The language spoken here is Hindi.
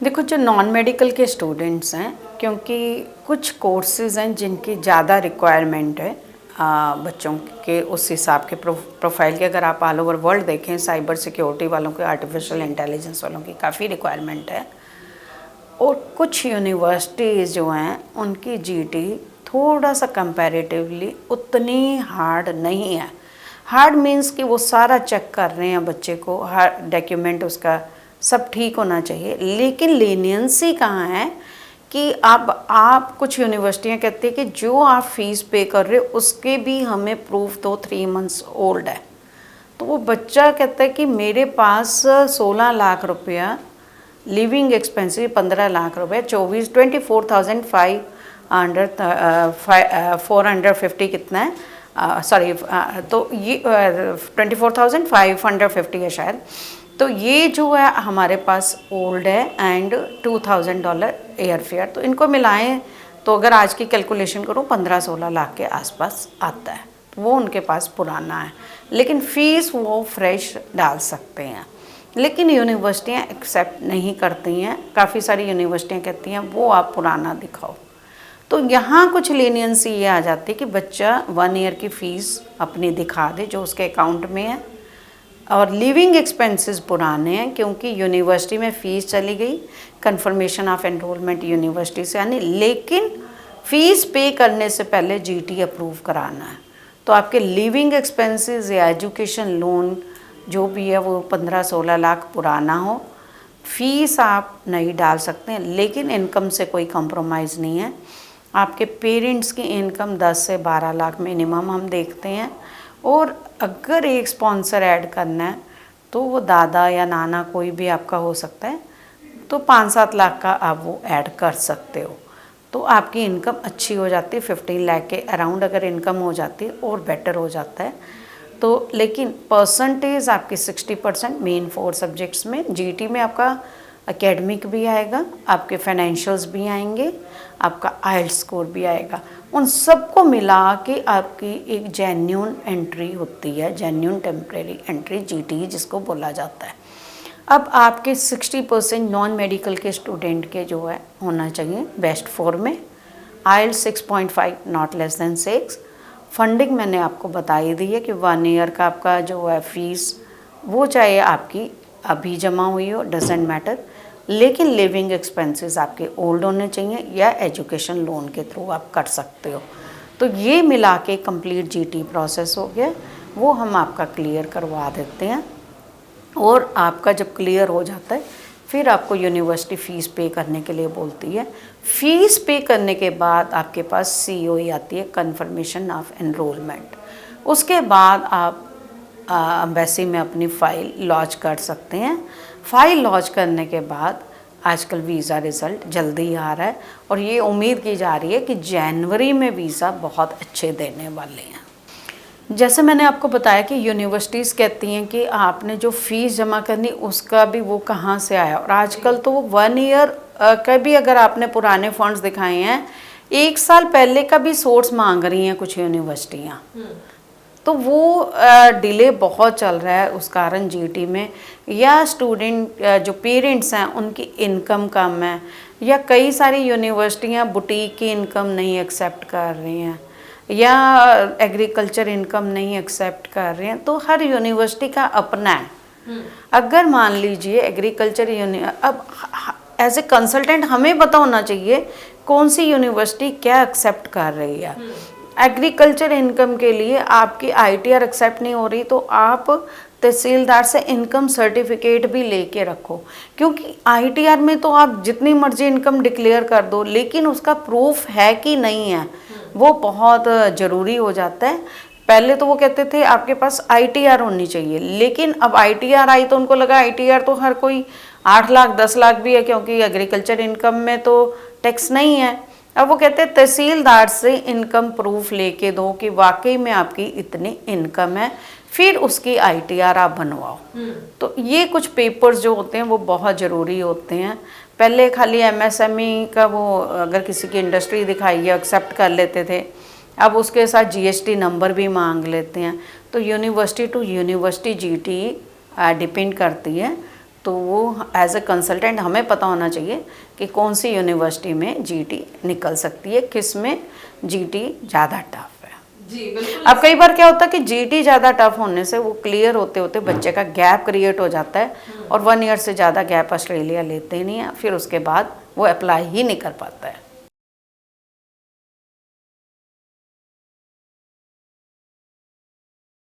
देखो, जो नॉन मेडिकल के स्टूडेंट्स हैं, क्योंकि कुछ कोर्सेज़ हैं जिनकी ज़्यादा रिक्वायरमेंट है बच्चों के उस हिसाब के प्रोफाइल के। अगर आप ऑल ओवर वर्ल्ड देखें, साइबर सिक्योरिटी वालों के, आर्टिफिशियल इंटेलिजेंस वालों की काफ़ी रिक्वायरमेंट है। और कुछ यूनिवर्सिटीज़ जो हैं उनकी जीटी थोड़ा सा कंपैरेटिवली उतनी हार्ड नहीं है। हार्ड मीन्स कि वो सारा चेक कर रहे हैं बच्चे को, हर डॉक्यूमेंट उसका सब ठीक होना चाहिए। लेकिन लीनियंसी कहाँ है कि आप कुछ यूनिवर्सिटियाँ कहती है कि जो आप फीस पे कर रहे हो उसके भी हमें प्रूफ दो 3 मंथ्स ओल्ड है। तो वो बच्चा कहता है कि मेरे पास 16 लाख रुपया लिविंग एक्सपेंसिव, 15 लाख रुपये, 450 कितना है, सॉरी, तो ये 24,550 है शायद। तो ये जो है हमारे पास ओल्ड है एंड $2,000 एयर फेयर। तो इनको मिलाएं तो अगर आज की कैलकुलेशन करूँ 15-16 लाख के आसपास आता है। वो उनके पास पुराना है, लेकिन फ़ीस वो फ्रेश डाल सकते हैं। लेकिन यूनिवर्सिटियाँ एक्सेप्ट नहीं करती हैं। काफ़ी सारी यूनिवर्सिटियाँ कहती हैं वो आप पुराना दिखाओ। तो यहाँ कुछ लीनियंसी ये आ जाती है कि बच्चा 1 ईयर की फ़ीस अपनी दिखा दे जो उसके अकाउंट में है, और लिविंग एक्सपेंसेस पुराने हैं क्योंकि यूनिवर्सिटी में फ़ीस चली गई, कंफर्मेशन ऑफ एनरोलमेंट यूनिवर्सिटी से आनी, लेकिन फ़ीस पे करने से पहले जीटी अप्रूव कराना है। तो आपके लिविंग एक्सपेंसेस या एजुकेशन लोन जो भी है वो 15-16 लाख पुराना हो, फ़ीस आप नहीं डाल सकते हैं। लेकिन इनकम से कोई कंप्रोमाइज़ नहीं है। आपके पेरेंट्स की इनकम 10 से 12 लाख मिनिमम हम देखते हैं। और अगर एक स्पॉन्सर ऐड करना है तो वो दादा या नाना कोई भी आपका हो सकता है, तो 5-7 लाख का आप वो ऐड कर सकते हो। तो आपकी इनकम अच्छी हो जाती है, 15 लाख के अराउंड अगर इनकम हो जाती है और बेटर हो जाता है। तो लेकिन परसेंटेज आपकी 60% मेन 4 सब्जेक्ट्स में, जीटी में आपका एकेडमिक भी आएगा, आपके फाइनेंशियल्स भी आएंगे, आपका आइल्स स्कोर भी आएगा। उन सबको मिला के आपकी एक जेन्युइन एंट्री होती है, जेन्युइन टेम्परेरी एंट्री, जीटी जिसको बोला जाता है। अब आपके 60% नॉन मेडिकल के स्टूडेंट के जो है होना चाहिए बेस्ट 4 में, आइल्स 6.5 नॉट लेस देन 6। फंडिंग मैंने आपको बता ही दी है कि 1 ईयर का आपका जो है फ़ीस वो चाहे आपकी अभी जमा हुई हो, डजेंट मैटर, लेकिन लिविंग एक्सपेंसेस आपके ओल्ड होने चाहिए या एजुकेशन लोन के थ्रू आप कर सकते हो। तो ये मिला के कंप्लीट जीटी प्रोसेस हो गया, वो हम आपका क्लियर करवा देते हैं। और आपका जब क्लियर हो जाता है फिर आपको यूनिवर्सिटी फ़ीस पे करने के लिए बोलती है। फ़ीस पे करने के बाद आपके पास सीओई आती है, कन्फर्मेशन ऑफ एनरोलमेंट। उसके बाद आप एम्बेसी में अपनी फ़ाइल लॉन्च कर सकते हैं। फ़ाइल लॉन्च करने के बाद आजकल वीज़ा रिज़ल्ट जल्दी आ रहा है और ये उम्मीद की जा रही है कि जनवरी में वीज़ा बहुत अच्छे देने वाले हैं। जैसे मैंने आपको बताया कि यूनिवर्सिटीज़ कहती हैं कि आपने जो फ़ीस जमा करनी उसका भी वो कहाँ से आया, और आजकल तो वो 1 ईयर का भी अगर आपने पुराने फंड्स दिखाए हैं, 1 साल पहले का भी सोर्स मांग रही हैं कुछ यूनिवर्सिटियाँ। तो वो डिले बहुत चल रहा है उस कारण जीटी में, या स्टूडेंट जो पेरेंट्स हैं उनकी इनकम कम है, या कई सारी यूनिवर्सिटियाँ बुटीक की इनकम नहीं एक्सेप्ट कर रही हैं, या एग्रीकल्चर इनकम नहीं एक्सेप्ट कर रहे हैं। तो हर यूनिवर्सिटी का अपना है। अगर मान लीजिए एग्रीकल्चर अब एज ए कंसल्टेंट हमें पता होना चाहिए कौन सी यूनिवर्सिटी क्या एक्सेप्ट कर रही है। एग्रीकल्चर इनकम के लिए आपकी आईटीआर एक्सेप्ट नहीं हो रही तो आप तहसीलदार से इनकम सर्टिफिकेट भी लेके रखो, क्योंकि आईटीआर में तो आप जितनी मर्जी इनकम डिक्लेयर कर दो, लेकिन उसका प्रूफ है कि नहीं है वो बहुत ज़रूरी हो जाता है। पहले तो वो कहते थे आपके पास आईटीआर होनी चाहिए, लेकिन अब आईटीआर आई तो उनको लगा आईटीआर तो हर कोई 8 लाख 10 लाख भी है, क्योंकि एग्रीकल्चर इनकम में तो टैक्स नहीं है। अब वो कहते हैं तहसीलदार से इनकम प्रूफ लेके दो कि वाकई में आपकी इतनी इनकम है, फिर उसकी आईटीआर आप बनवाओ। तो ये कुछ पेपर्स जो होते हैं वो बहुत ज़रूरी होते हैं। पहले खाली एमएसएमई का वो अगर किसी की इंडस्ट्री दिखाई है एक्सेप्ट कर लेते थे, अब उसके साथ जीएसटी नंबर भी मांग लेते हैं। तो यूनिवर्सिटी टू यूनिवर्सिटी जीटी डिपेंड करती है। तो वो एज ए कंसल्टेंट हमें पता होना चाहिए कि कौन सी यूनिवर्सिटी में जीटी निकल सकती है, किस में जीटी ज़्यादा टफ है। जी बिल्कुल। अब कई बार क्या होता है कि जीटी ज़्यादा टफ होने से वो क्लियर होते होते बच्चे का गैप क्रिएट हो जाता है और 1 ईयर से ज़्यादा गैप ऑस्ट्रेलिया लेते ही नहीं है, फिर उसके बाद वो अप्लाई ही नहीं कर पाता है।